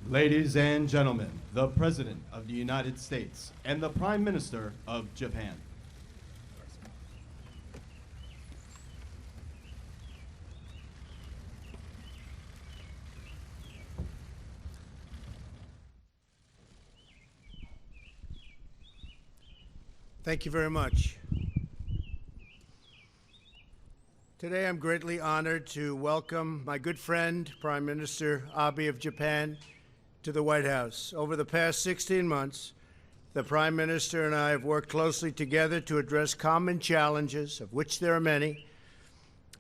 Ladies and gentlemen, the President of the United States and the Prime Minister of Japan. Thank you very much. Today I'm greatly honored to welcome my good friend, Prime Minister Abe of Japan, to the White House. Over the past 16 months, the Prime Minister and I have worked closely together to address common challenges, of which there are many,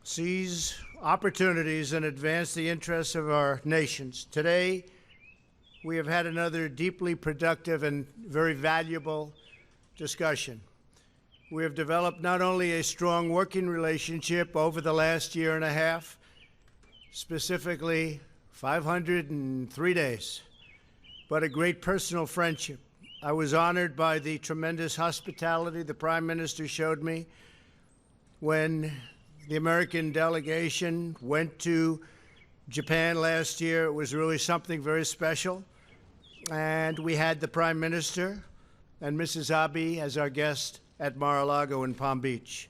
seize opportunities, and advance the interests of our nations. Today, we have had another deeply productive and very valuable discussion. We have developed not only a strong working relationship over the last year and a half, specifically 503 days, but a great personal friendship. I was honored by the tremendous hospitality the Prime Minister showed me when the American delegation went to Japan last year. It was really something very special. And we had the Prime Minister and Mrs. Abe as our guest at Mar-a-Lago in Palm Beach.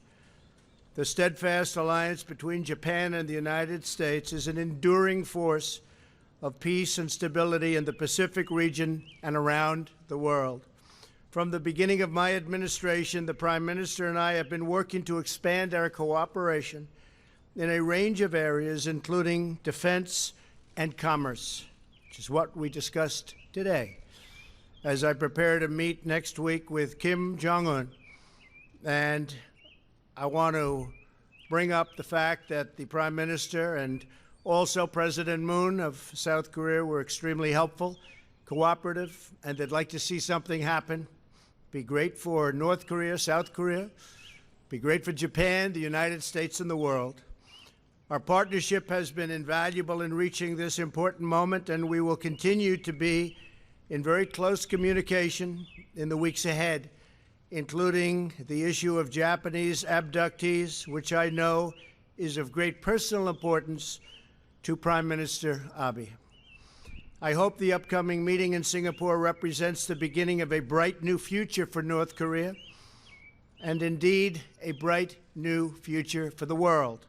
The steadfast alliance between Japan and the United States is an enduring force of peace and stability in the Pacific region and around the world. From the beginning of my administration, the Prime Minister and I have been working to expand our cooperation in a range of areas, including defense and commerce, which is what we discussed today, as I prepare to meet next week with Kim Jong-un. And I want to bring up the fact that the Prime Minister and also President Moon of South Korea were extremely helpful, cooperative, and they'd like to see something happen. Be great for North Korea, South Korea, be great for Japan, the United States, and the world. Our partnership has been invaluable in reaching this important moment, and we will continue to be in very close communication in the weeks ahead, including the issue of Japanese abductees, which I know is of great personal importance to Prime Minister Abe. I hope the upcoming meeting in Singapore represents the beginning of a bright new future for North Korea, and indeed a bright new future for the world.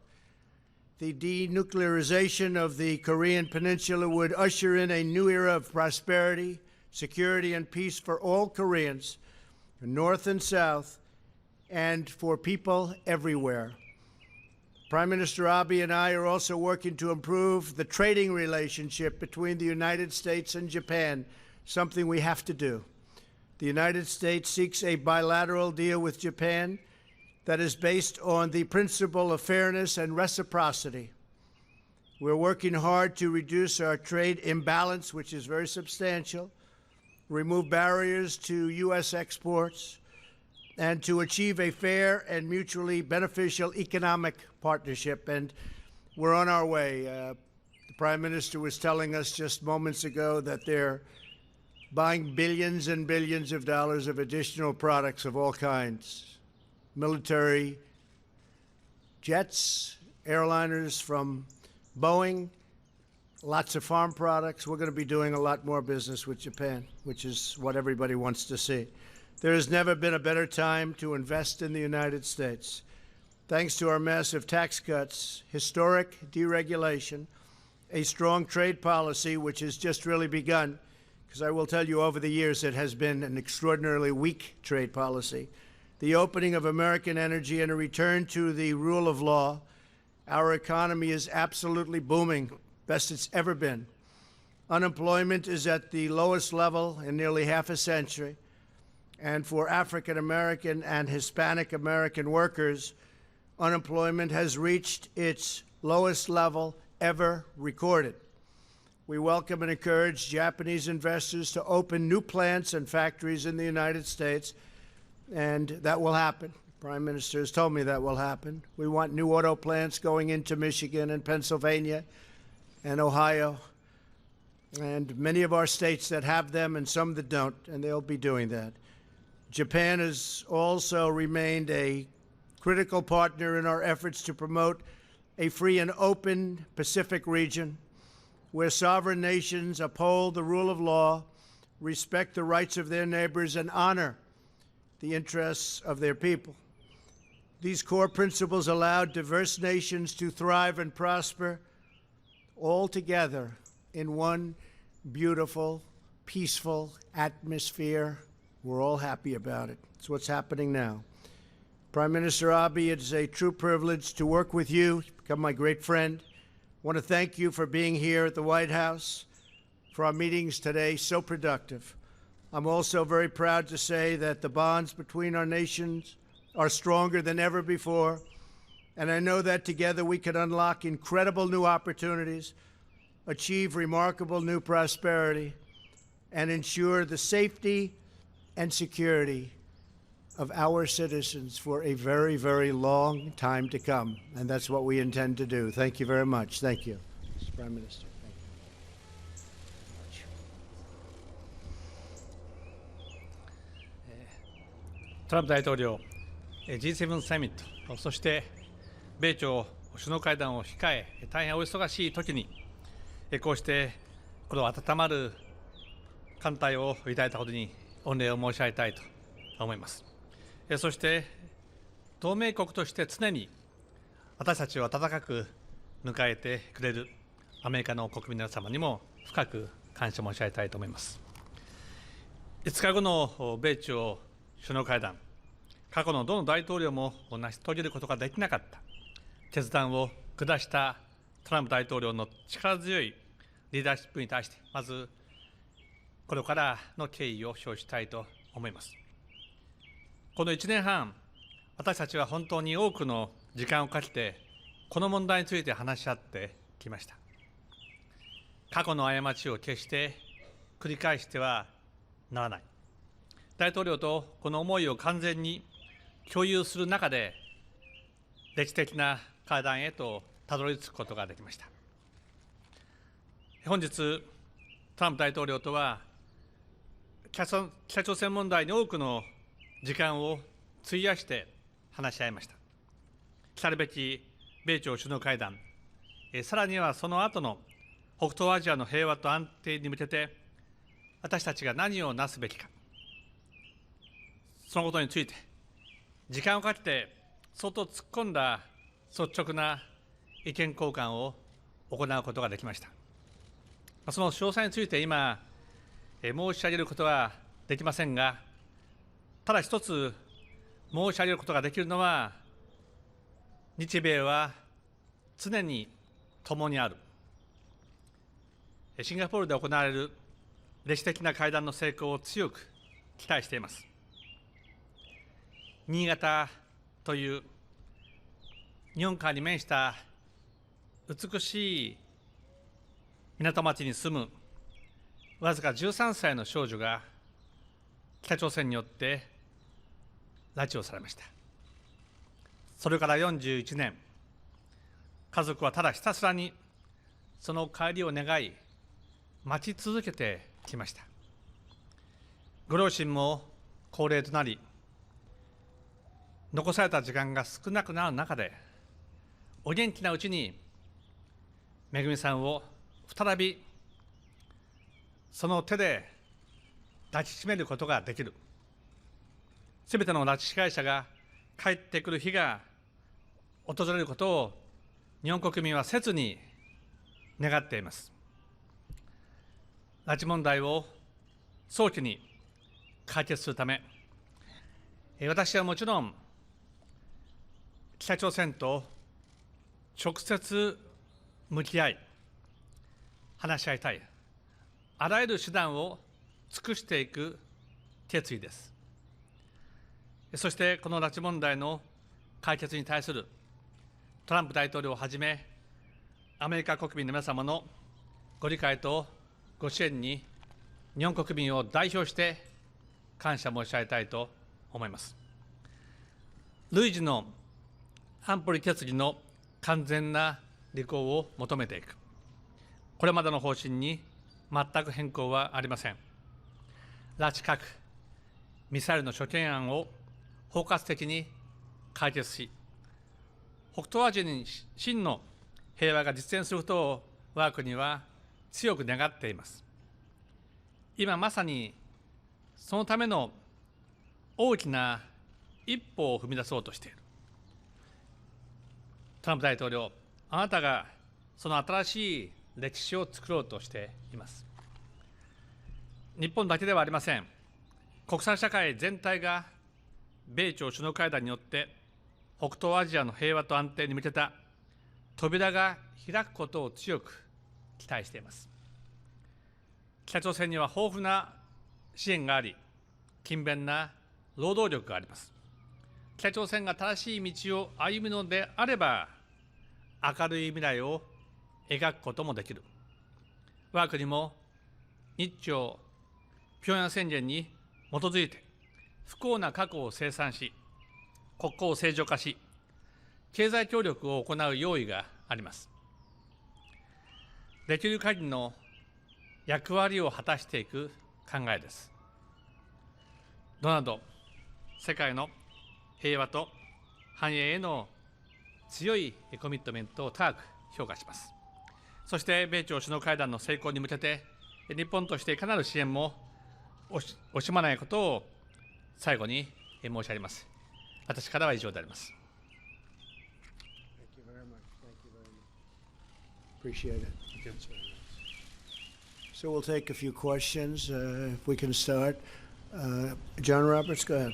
The denuclearization of the Korean Peninsula would usher in a new era of prosperity, security, and peace for all Koreans, North and South, and for people everywhere. Prime Minister Abe and I are also working to improve the trading relationship between the United States and Japan, something we have to do. The United States seeks a bilateral deal with Japan that is based on the principle of fairness and reciprocity. We're working hard to reduce our trade imbalance, which is very substantial, remove barriers to U.S. exports, and to achieve a fair and mutually beneficial economic partnership. And we're on our way. The Prime Minister was telling us just moments ago that they're buying billions and billions of dollars of additional products of all kinds, military jets, airliners from Boeing, lots of farm products. We're going to be doing a lot more business with Japan, which is what everybody wants to see. There has never been a better time to invest in the United States. Thanks to our massive tax cuts, historic deregulation, a strong trade policy, which has just really begun, because I will tell you over the years it has been an extraordinarily weak trade policy, the opening of American energy, and a return to the rule of law, our economy is absolutely booming, best it's ever been. Unemployment is at the lowest level in nearly half a century. And for African American and Hispanic American workers, unemployment has reached its lowest level ever recorded. We welcome and encourage Japanese investors to open new plants and factories in the United States, and that will happen. The Prime Minister has told me that will happen. We want new auto plants going into Michigan and Pennsylvania and Ohio, and many of our states that have them and some that don't, and they'll be doing that. Japan has also remained a critical partner in our efforts to promote a free and open Pacific region. where sovereign nations uphold the rule of law, respect the rights of their neighbors, and honor the interests of their people. These core principles allow diverse nations to thrive and prosper all together in one beautiful, peaceful atmosphere. We're all happy about it. It's what's happening now. Prime Minister Abe, it is a true privilege to work with you. You've become my great friend. I want to thank you for being here at the White House, for our meetings today, so productive. I'm also very proud to say that the bonds between our nations are stronger than ever before, and I know that together we can unlock incredible new opportunities, achieve remarkable new prosperity, and ensure the safety and security of our citizens for a very, very long time to come. And that's what we intend to do. Thank you very much. Thank you, Mr. Prime Minister. Thank you very much. トランプ大統領、G7 サミット、そして米朝首脳会談を控え、大変お忙しい時に、こうしてこの温まる歓待をいただいたことに御礼を申し上げたいと思います。そして同盟国として常に私たちを温かく迎えてくれるアメリカの国民の皆様にも深く感謝申し上げたいと思います。5日後の米朝首脳会談、過去のどの大統領も成し遂げることができなかった決断を下したトランプ大統領の力強いリーダーシップに対して、まずこれからの敬意を表したいと思います。この1年半、私たちは本当に多くの時間をかけて、この問題について話し合ってきました。過去の過ちを決して繰り返してはならない。大統領とこの思いを完全に共有する中で、歴史的な会談へとたどり着くことができました。本日、トランプ大統領とは、北朝鮮問題に多くの時間を費やして話し合いました。来たるべき米朝首脳会談、さらにはその後の北東アジアの平和と安定に向けて、私たちが何をなすべきか、そのことについて、時間をかけて相当突っ込んだ率直な意見交換を行うことができました。その詳細について今、申し上げることはできませんが、ただ一つ申し上げることができるのは、日米は常に共にある。シンガポールで行われる歴史的な会談の成功を強く期待しています。新潟という日本海に面した美しい港町に住むわずか13歳の少女が北朝鮮によって拉致をされました。それから41年、家族はただひたすらにその帰りを願い、待ち続けてきました。ご両親も高齢となり、残された時間が少なくなる中で、お元気なうちにめぐみさんを再びその手で抱きしめることができる。すべての拉致被害者が帰ってくる日が訪れることを日本国民は切に願っています。拉致問題を早期に解決するため、私はもちろん北朝鮮と直接向き合い、話し合いたい、あらゆる手段を尽くしていく決意です。そしてこの拉致問題の解決に対するトランプ大統領をはじめ、アメリカ国民の皆様のご理解とご支援に、日本国民を代表して感謝申し上げたいと思います。累次の安保理決議の完全な履行を求めていく。これまでの方針に全く変更はありません。拉致核・ミサイルの諸懸案を包括的に解決し、北東アジアに真の平和が実現することを我が国は強く願っています。今まさにそのための大きな一歩を踏み出そうとしている。トランプ大統領、あなたがその新しい歴史を作ろうとしています。日本だけではありません。国際社会全体が米朝首脳会談によって北東アジアの平和と安定に向けた扉が開くことを強く期待しています。北朝鮮には豊富な支援があり、勤勉な労働力があります。北朝鮮が正しい道を歩むのであれば、明るい未来を描くこともできる。我が国も日朝平壌宣言に基づいて、不幸な過去を清算し、国交を正常化し、経済協力を行う用意があります。できる限りの役割を果たしていく考えです。どなど世界の平和と繁栄への強いコミットメントを高く評価します。そして米朝首脳会談の成功に向けて、日本としていかなる支援も惜しまないことを最後に申し上げます。私からは以上であります。Appreciate it. So we'll take a few questions. If we can start. John Roberts, go ahead.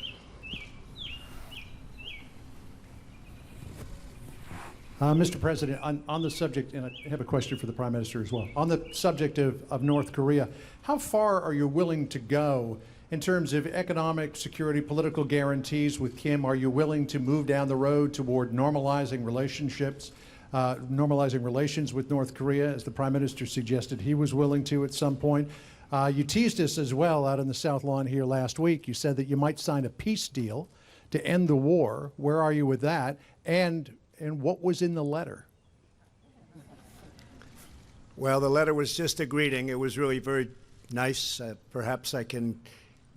Mr. President, on the subject, and I have a question for the Prime Minister as well. On the subject of North Korea, how far are you willing to go in terms of economic, security, political guarantees with Kim? Are you willing to move down the road toward normalizing relationships, normalizing relations with North Korea, as the Prime Minister suggested he was willing to at some point? You teased us as well out on the South Lawn here last week. You said that you might sign a peace deal to end the war. Where are you with that? And what was in the letter? Well, the letter was just a greeting. It was really very nice. Perhaps I can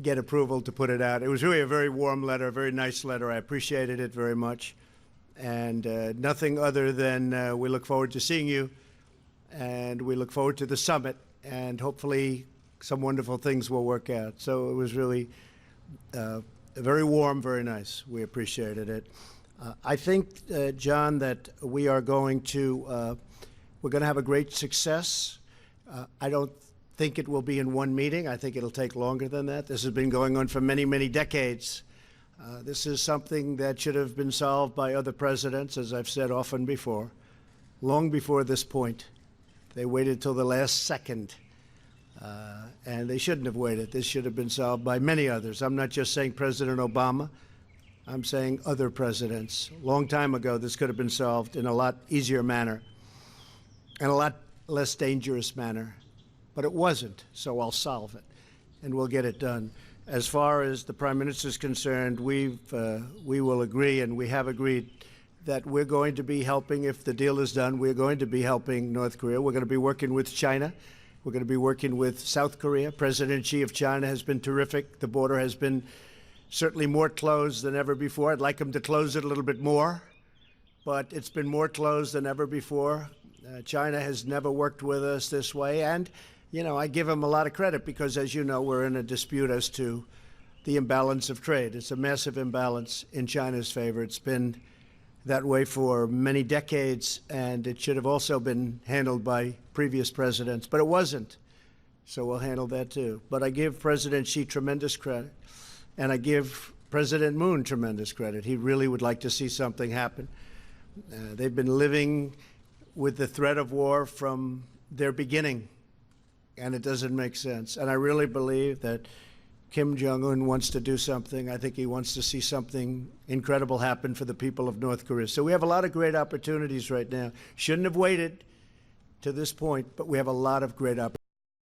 get approval to put it out. It was really a very warm letter, a very nice letter. I appreciated it very much. And nothing other than we look forward to seeing you, and we look forward to the summit, and hopefully some wonderful things will work out. So it was really very warm, very nice. We appreciated it. I think, John, that we are going to we're going to have a great success. I don't think it will be in one meeting. I think it'll take longer than that. This has been going on for many, many decades. This is something that should have been solved by other presidents, as I've said often before, long before this point. They waited till the last second, and they shouldn't have waited. This should have been solved by many others. I'm not just saying President Obama. I'm saying other presidents. A long time ago, this could have been solved in a lot easier manner and a lot less dangerous manner, but it wasn't, so I'll solve it, and we'll get it done. As far as the Prime Minister is concerned, we will agree, and we have agreed, that we're going to be helping, if the deal is done, we're going to be helping North Korea. We're going to be working with China. We're going to be working with South Korea. President Xi of China has been terrific. The border has been certainly more closed than ever before. I'd like him to close it a little bit more, but it's been more closed than ever before. China has never worked with us this way, and you know, I give him a lot of credit because, as you know, we're in a dispute as to the imbalance of trade. It's a massive imbalance in China's favor. It's been that way for many decades, and it should have also been handled by previous presidents, but it wasn't. So we'll handle that too. But I give President Xi tremendous credit, and I give President Moon tremendous credit. He really would like to see something happen. They've been living with the threat of war from their beginning, and it doesn't make sense. And I really believe that Kim Jong-un wants to do something. I think he wants to see something incredible happen for the people of North Korea. So we have a lot of great opportunities right now. Shouldn't have waited to this point, but we have a lot of great opportunities.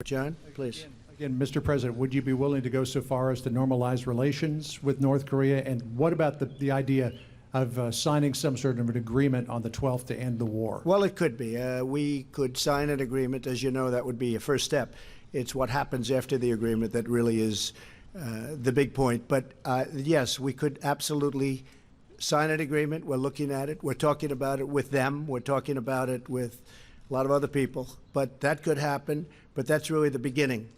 John, please. Again, Mr. President, would you be willing to go so far as to normalize relations with North Korea? And what about the idea of signing some sort of an agreement on the 12th to end the war? Well, it could be. We could sign an agreement. As you know, that would be a first step. It's what happens after the agreement that really is the big point. But yes, we could absolutely sign an agreement. We're looking at it. We're talking about it with them. We're talking about it with a lot of other people, but that could happen. But that's really the beginning.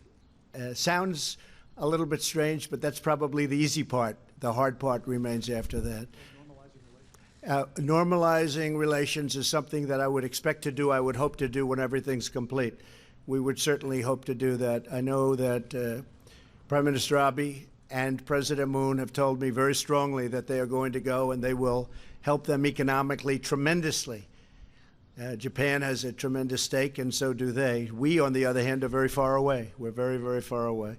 Sounds a little bit strange, but that's probably the easy part. The hard part remains after that. Normalizing relations is something that I would expect to do, I would hope to do when everything's complete. We would certainly hope to do that. I know that Prime Minister Abe and President Moon have told me very strongly that they are going to go and they will help them economically tremendously. Japan has a tremendous stake, and so do they. We, on the other hand, are very far away. We're very, very far away.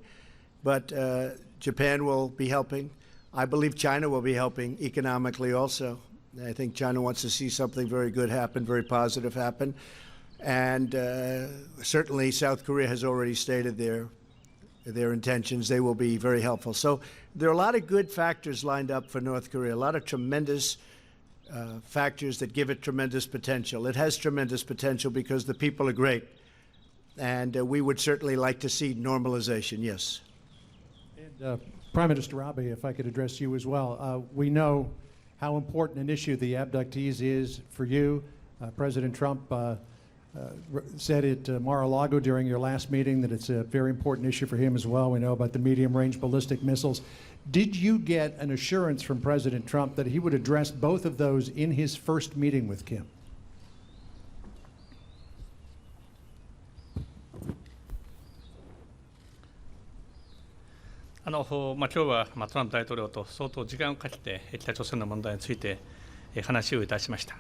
But Japan will be helping. I believe China will be helping economically also. I think China wants to see something very good happen, very positive happen. And certainly South Korea has already stated their intentions. They will be very helpful. So there are a lot of good factors lined up for North Korea, a lot of tremendous factors that give it tremendous potential. It has tremendous potential because the people are great. And we would certainly like to see normalization, yes. And Prime Minister Abe, if I could address you as well. We know how important an issue the abductees is for you. President Trump said at Mar-a-Lago during your last meeting that it's a very important issue for him as well. We know about the medium-range ballistic missiles. Did you get an assurance from President Trump that he would address both of those in his first meeting with Kim? 今日はトランプ大統領と相当時間をかけて北朝鮮の問題について話をいたしました。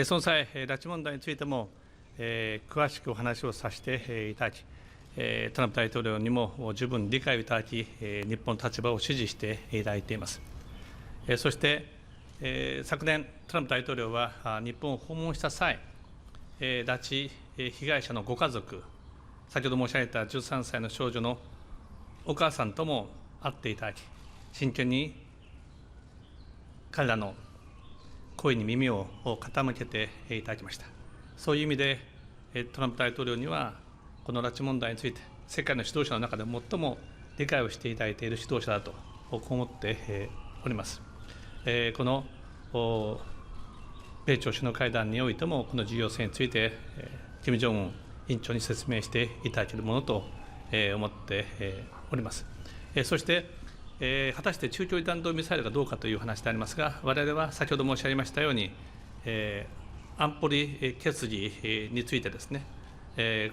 その際、拉致問題についても詳しくお話をさせていただき、トランプ大統領にも十分理解をいただき、日本の立場を支持していただいています。そして、昨年、トランプ大統領は日本を訪問した際、拉致被害者のご家族、先ほど申し上げた13歳の少女のお母さんとも会っていただき、真剣に彼らの声に耳を傾けていただきました。そういう意味で、トランプ大統領には、この拉致問題について、世界の指導者の中で最も理解をしていただいている指導者だと思っております。この米朝首脳会談においても、この重要性について、金正恩委員長に説明していただけるものと思っております。そして、果たして中距離弾道ミサイルがどうかという話でありますが、我々は先ほど申し上げましたように、安保理決議についてですね、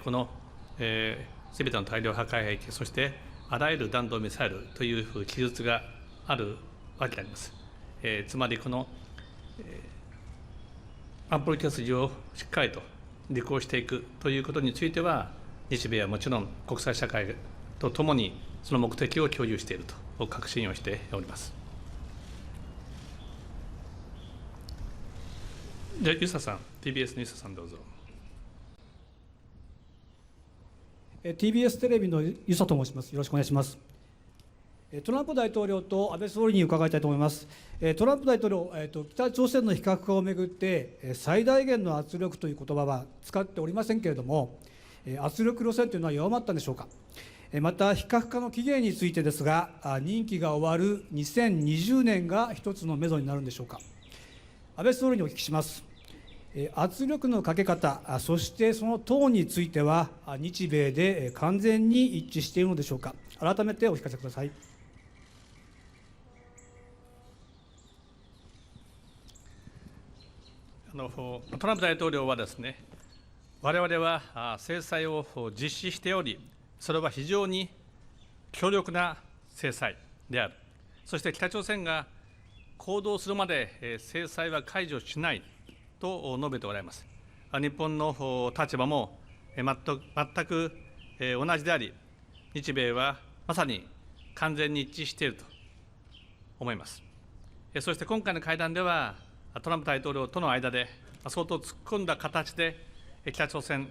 このすべての大量破壊兵器、そしてあらゆる弾道ミサイルという記述があるわけであります。つまり、この安保理決議をしっかりと履行していくということについては、日米はもちろん国際社会とともにその目的を共有していると確信をしております。じゃあ、ユサさん、TBS のユサさんどうぞ。TBS テレビのユサと申します。よろしくお願いします。トランプ大統領と安倍総理に伺いたいと思います。トランプ大統領、北朝鮮の非核化をめぐって最大限の圧力という言葉は使っておりませんけれども、圧力路線というのは弱まったんでしょうか。また、非核化の期限についてですが、任期が終わる2020年が一つの目処になるんでしょうか。安倍総理にお聞きします。圧力のかけ方、そしてそのトーンについては、日米で完全に一致しているのでしょうか。改めてお聞かせください。トランプ大統領はですね、我々は制裁を実施しており、それは非常に強力な制裁である。そして北朝鮮が行動するまで制裁は解除しないと述べておられます。日本の立場も全く同じであり、日米はまさに完全に一致していると思います。そして今回の会談では、トランプ大統領との間で相当突っ込んだ形で北朝鮮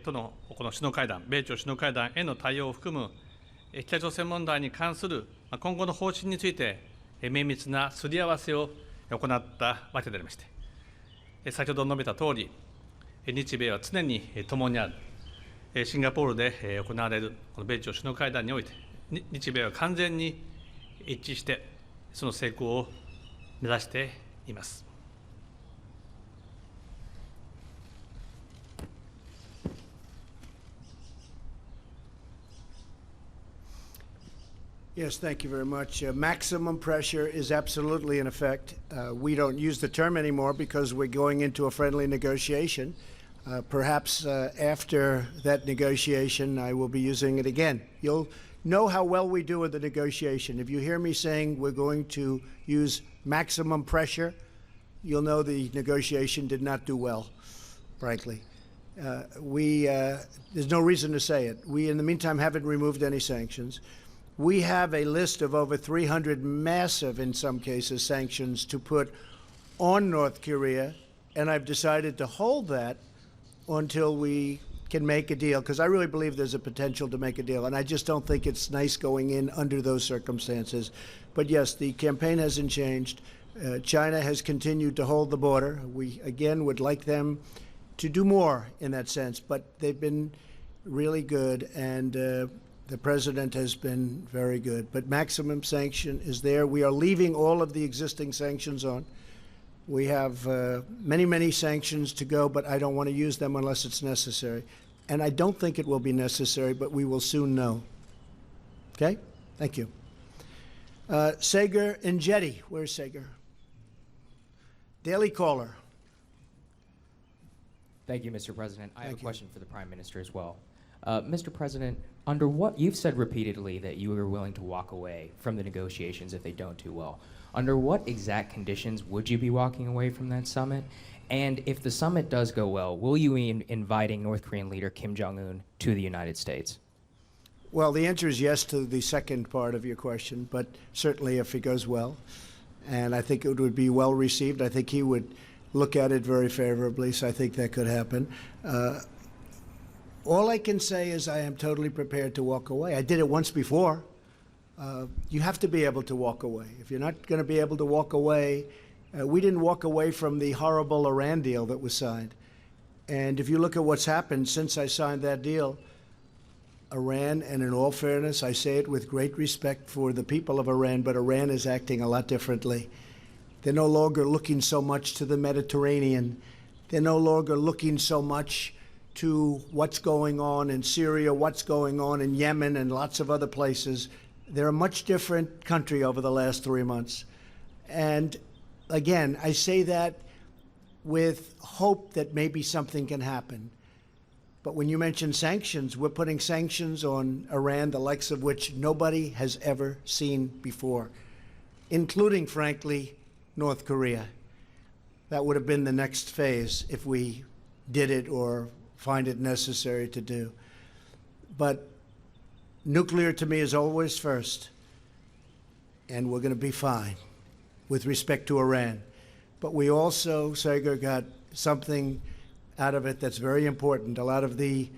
とのこの首脳会談、米朝首脳会談への対応を含む北朝鮮問題に関する今後の方針について綿密なすり合わせを行ったわけでありまして、先ほど述べたとおり、日米は常に共にある、シンガポールで行われるこの米朝首脳会談において、日米は完全に一致して、その成功を目指しています。Yes, thank you very much. Maximum pressure is absolutely in effect. We don't use the term anymore because we're going into a friendly negotiation. Perhaps after that negotiation, I will be using it again. You'll know how well we do with the negotiation. If you hear me saying we're going to use maximum pressure, you'll know the negotiation did not do well, frankly. There's no reason to say it. We, in the meantime, haven't removed any sanctions. We have a list of over 300 massive, in some cases, sanctions to put on North Korea, and I've decided to hold that until we can make a deal, because I really believe there's a potential to make a deal, and I just don't think it's nice going in under those circumstances. But yes, the campaign hasn't changed. China has continued to hold the border. We, again, would like them to do more in that sense, but they've been really good, and the president has been very good. But maximum sanction is there. We are leaving all of the existing sanctions on. We have many, many sanctions to go, but I don't want to use them unless it's necessary. And I don't think it will be necessary, but we will soon know. Okay? Thank you. Sager Njeti. Where's Sager? Daily Caller. Thank you, Mr. President. I have a you. question for the Prime Minister as well. Mr. President, under what you've said repeatedly that you are willing to walk away from the negotiations if they don't do well. Under what exact conditions would you be walking away from that summit? And if the summit does go well, will you be inviting North Korean leader Kim Jong-un to the United States? Well, the answer is yes to the second part of your question, but certainly if it goes well. And I think it would be well received. I think he would look at it very favorably, so I think that could happen. All I can say is I am totally prepared to walk away. I did it once before. You have to be able to walk away. If you're not going to be able to walk away, we didn't walk away from the horrible Iran deal that was signed. And if you look at what's happened since I signed that deal, Iran, and in all fairness, I say it with great respect for the people of Iran, but Iran is acting a lot differently. They're no longer looking so much to the Mediterranean. They're no longer looking so much to what's going on in Syria, what's going on in Yemen, and lots of other places. They're a much different country over the last 3 months. And again, I say that with hope that maybe something can happen. But when you mention sanctions, we're putting sanctions on Iran, the likes of which nobody has ever seen before, including, frankly, North Korea. That would have been the next phase if we did it or find it necessary to do. But nuclear to me is always first, and we're going to be fine with respect to Iran. But we also, Sager, got something out of it that's very important. A lot of the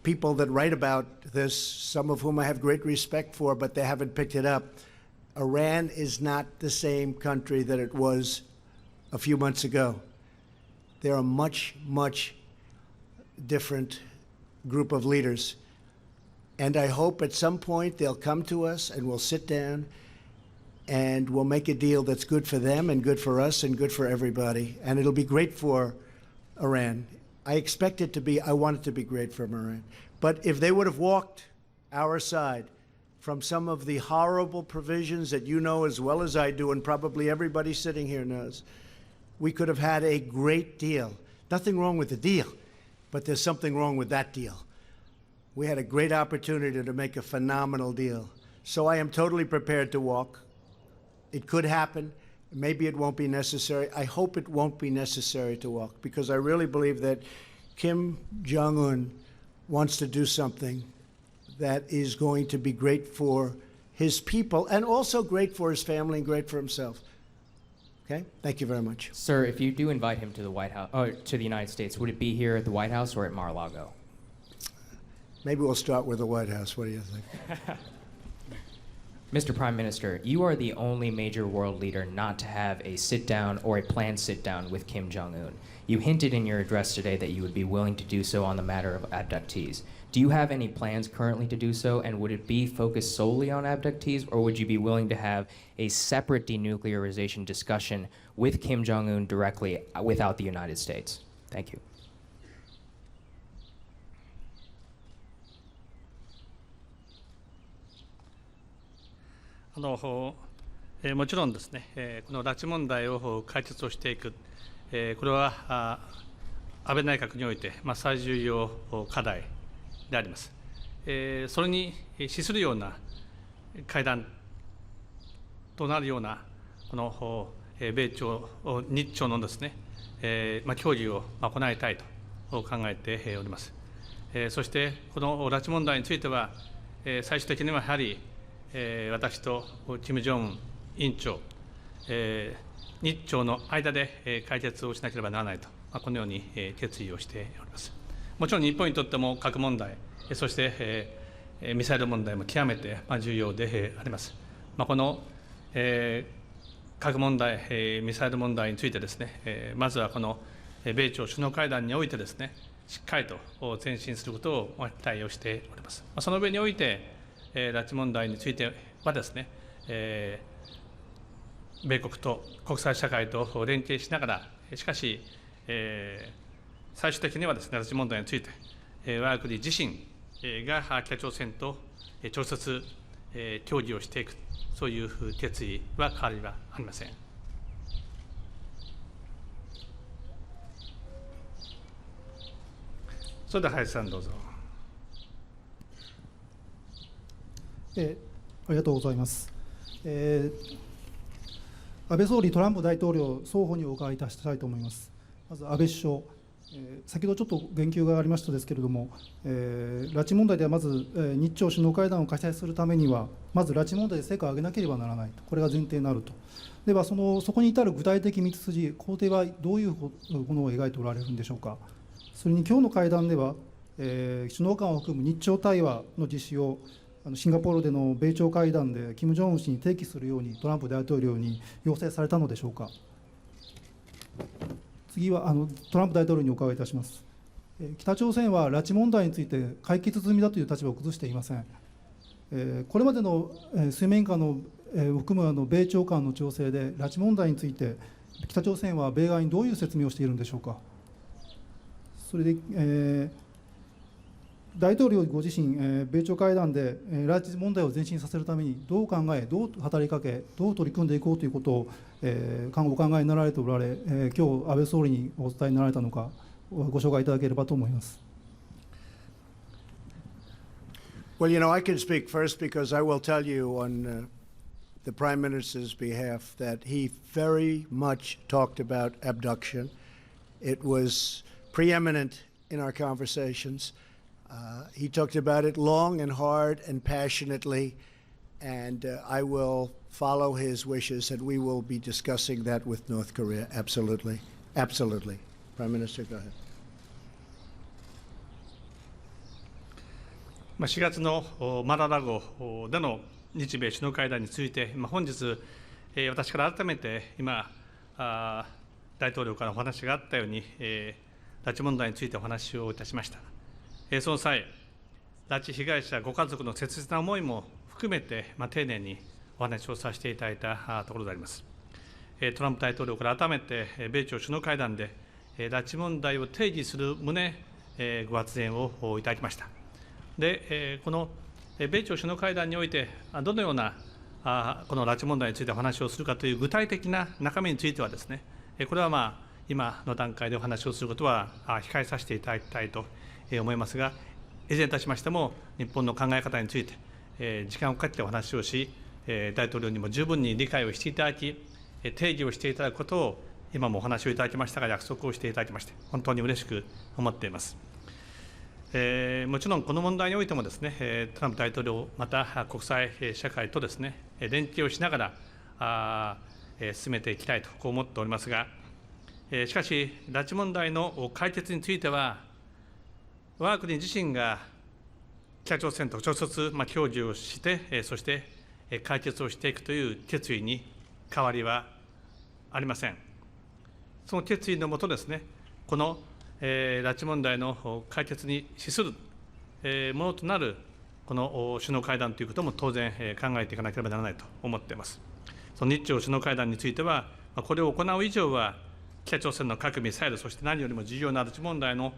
people that write about this, some of whom I have great respect for, but they haven't picked it up. Iran is not the same country that it was a few months ago. They're a much, much different group of leaders. And I hope at some point they'll come to us and we'll sit down and we'll make a deal that's good for them and good for us and good for everybody. And it'll be great for Iran. I expect it to be, I want it to be great for Iran. But if they would have walked our side from some of the horrible provisions that you know as well as I do, and probably everybody sitting here knows, we could have had a great deal. Nothing wrong with the deal, but there's something wrong with that deal. We had a great opportunity to make a phenomenal deal. So I am totally prepared to walk. It could happen. Maybe it won't be necessary. I hope it won't be necessary to walk, because I really believe that Kim Jong-un wants to do something that is going to be great for his people and also great for his family and great for himself. Okay? Thank you very much. Sir, if you do invite him to the White House, or to the United States, would it be here at the White House or at Mar-a-Lago? Maybe we'll start with the White House. What do you think? Mr. Prime Minister, you are the only major world leader not to have a sit-down or a planned sit-down with Kim Jong-un. You hinted in your address today that you would be willing to do so on the matter of abductees. Do you have any plans currently to do so, and would it be focused solely on abductees, or would you be willing to have a separate denuclearization discussion with Kim Jong-un directly without the United States? Thank you. もちろんですね、この拉致問題を解決をしていく、これは安倍内閣において最重要課題であります。それに資するような会談となるような、この米朝、日朝のですね、協議を行いたいと考えております。そして、この拉致問題については、最終的にはやはり、私と金正恩委員長、日朝の間で解決をしなければならないと、このように決意をしております。もちろん日本にとっても核問題、そしてミサイル問題も極めて重要であります。この核問題、ミサイル問題についてですね、まずはこの米朝首脳会談においてですね、しっかりと前進することを期待をしております。その上において、拉致問題についてはですね、米国と国際社会と連携しながら、しかし、最終的にはですね、拉致問題について、我が国自身が北朝鮮と直接協議をしていく、そういう決意は変わりはありません。それでは林さんどうぞ。ありがとうございます。安倍総理、トランプ大統領、双方にお伺いいたしたいと思います。まず安倍首相、先ほどちょっと言及がありましたですけれども、拉致問題ではまず、日朝首脳会談を開催するためには、まず拉致問題で成果を上げなければならないと、これが前提になると。ではそこに至る具体的道筋、工程はどういうものを描いておられるんでしょうか。それに今日の会談では、首脳間を含む日朝対話の実施をシンガポールでの米朝会談で金正恩氏に提起するようにトランプ大統領に要請されたのでしょうか。次はトランプ大統領にお伺いいたします。北朝鮮は拉致問題について解決済みだという立場を崩していません。これまでの水面下の含む米朝間の調整で拉致問題について北朝鮮は米側にどういう説明をしているんでしょうか。それで、大統領ご自身、米朝会談で拉致問題を前進させるためにどう考え、どう働きかけ、どう取り組んでいこうということを、お考えになられておられ、今日安倍総理にお伝えになられたのか、ご紹介いただければと思います。Well, I can speak first because I will tell you on the Prime Minister's behalf that he very much talked about abduction. It was preeminent in our conversations. He talked about it long and hard and passionately, and I will follow his wishes, and we will be discussing that with North Korea. Absolutely. Absolutely. Prime Minister, go ahead. 4月のマララゴでの日米首脳会談について、本日、私から改めて今、大統領からお話があったように、拉致問題についてお話をいたしました。その際、拉致被害者ご家族の切実な思いも含めて、丁寧にお話をさせていただいたところであります。トランプ大統領から改めて、米朝首脳会談で、拉致問題を定義する旨、ご発言をいただきました。で、この米朝首脳会談において、どのようなこの拉致問題についてお話をするかという具体的な中身についてはですね、これは今の段階でお話をすることは控えさせていただきたいと思いますが、いずれにいたしましても、日本の考え方について、時間をかけてお話をし、大統領にも十分に理解をしていただき、定義をしていただくことを、今もお話をいただきましたが、約束をしていただきまして、本当に嬉しく思っています。もちろんこの問題においてもですね、トランプ大統領、また国際社会とですね、連携をしながら進めていきたいとこう思っておりますが、しかし、拉致問題の解決については、我が国自身が北朝鮮と直接協議をして、そして解決をしていくという決意に変わりはありません。その決意のもとですね、この拉致問題の解決に資するものとなるこの首脳会談ということも当然考えていかなければならないと思っています。その日朝首脳会談については、これを行う以上は、北朝鮮の核・ミサイル、そして何よりも重要な拉致問題の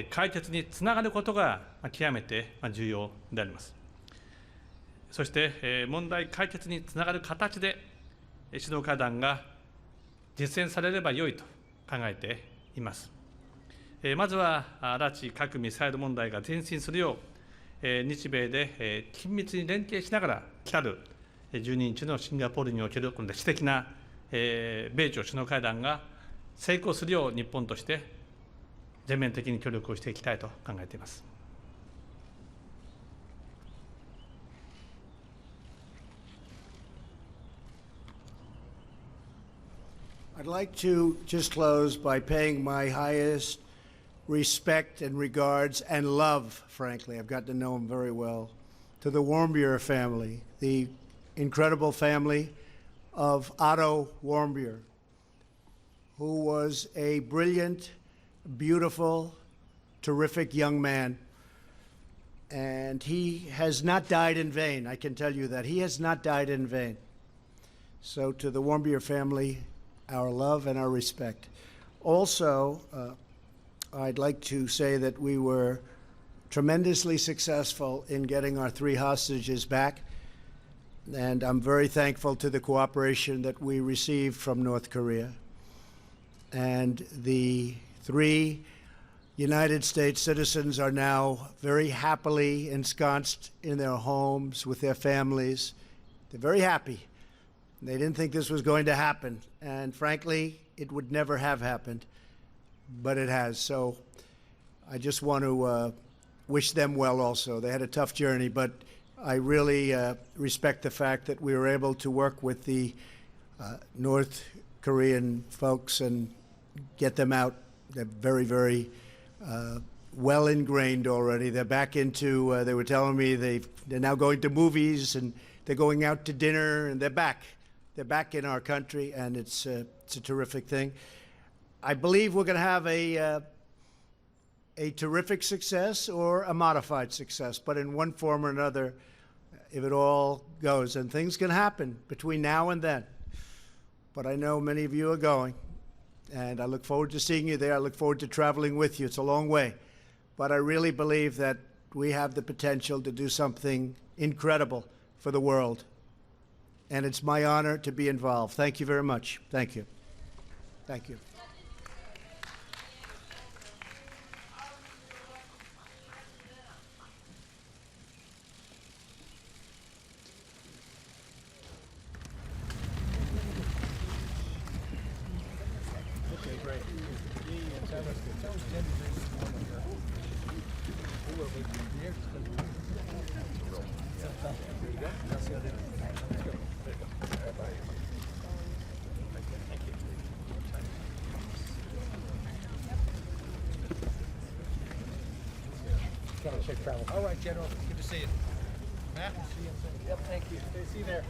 解決につながることが極めて重要であります。そして、問題解決につながる形で首脳会談が実現されればよいと考えています。まずは拉致核ミサイル問題が前進するよう、日米で緊密に連携しながら、来る12日のシンガポールにおけるこの歴史的な米朝首脳会談が成功するよう、日本として全面的に協力をしていきたいと考えています。I'd like to just close by paying my highest respect and regards and love, frankly, I've gotten to know him very well, to the Warmbier family, the incredible family of Otto Warmbier, who was a brilliant, beautiful, terrific young man. And he has not died in vain, I can tell you that. He has not died in vain. So to the Warmbier family, our love and our respect. Also, I'd like to say that we were tremendously successful in getting our 3 hostages back, and I'm very thankful to the cooperation that we received from North Korea. And the 3 United States citizens are now very happily ensconced in their homes with their families. They're very happy. They didn't think this was going to happen, and frankly, it would never have happened, but it has. So I just want to wish them well also. They had a tough journey, but I really respect the fact that we were able to work with the North Korean folks and get them out. They're very, very well ingrained already. They're back into, they were telling me they're now going to movies and they're going out to dinner, and they're back. They're back in our country, and it's a terrific thing. I believe we're going to have a terrific success or a modified success, but in one form or another, if it all goes, and things can happen between now and then. But I know many of you are going, and I look forward to seeing you there. I look forward to traveling with you. It's a long way, but I really believe that we have the potential to do something incredible for the world. And it's my honor to be involved. Thank you very much. Thank you. Thank you. Okay, great. Safe travel. All right, General. Good to see you. Matt? Yep, thank you. See you there.